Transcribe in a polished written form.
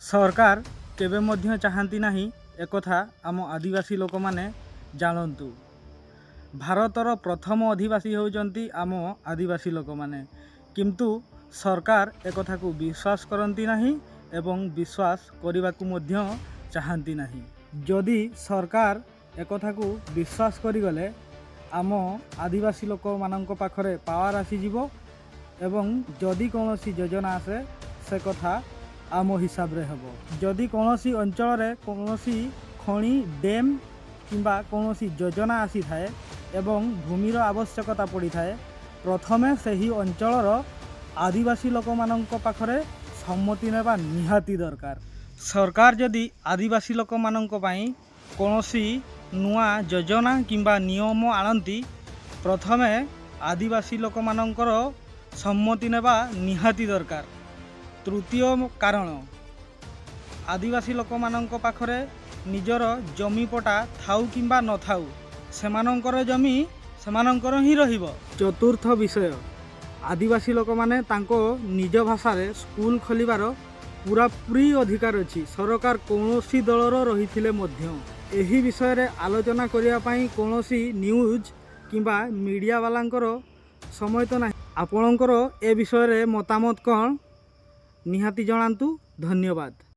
सरकार केबे मध्य चाहती नहीं एकथा आम आदिवासी लोक माने जानतु। भारतर प्रथम अधिवासी होउचंती आम आदिवासी लोक माने, किंतु सरकार एकथा को विश्वास करती नहीं एवं विश्वास करने को मध्य चाहती नहीं। जदि सरकार एकथा को विश्वास करिगले आम आदिवासी लोक मानक पाखरे पावर आसीजिवो एवं जदि कौनसी योजना आसे से कथा आम हिसाब रे हबो। जदि कौनसी अंचल रे कौनसी खणी डैम किंबा कौनसी योजना आसी थाए एवं भूमिर आवश्यकता पड़ी थाए, प्रथमे सही अंचलर आदिवासी लोक मानक पाखरे सम्मति नेबा निहाती दरकार। सरकार जदि आदिवासी लोक मानक पई कौनसी नुआ योजना किंबा नियम आनती, प्रथमे आदिवासी लोक मानकर सम्मति नेबा निहाती दरकार। तृतीय कारण, आदिवासी लोक मानक पाखरे निजर जमी पटा थाउ किंबा न थाउ सेमानंकर जमी सेमानंकर ही रहिबो। चतुर्थ विषय, आदिवासी लोक माने तांको निज भाषा रे स्कूल खोलिबार पूरापूरी अधिकार अछि। सरकार कौनसी दलर रहिथिले मध्य एही विषय रे आलोचना करिया पई कौनसी न्यूज किंबा मीडिया वालांकर समय तो नाही। आपणकर ए विषय रे मतामत कौन निहाती जणांतु। धन्यवाद।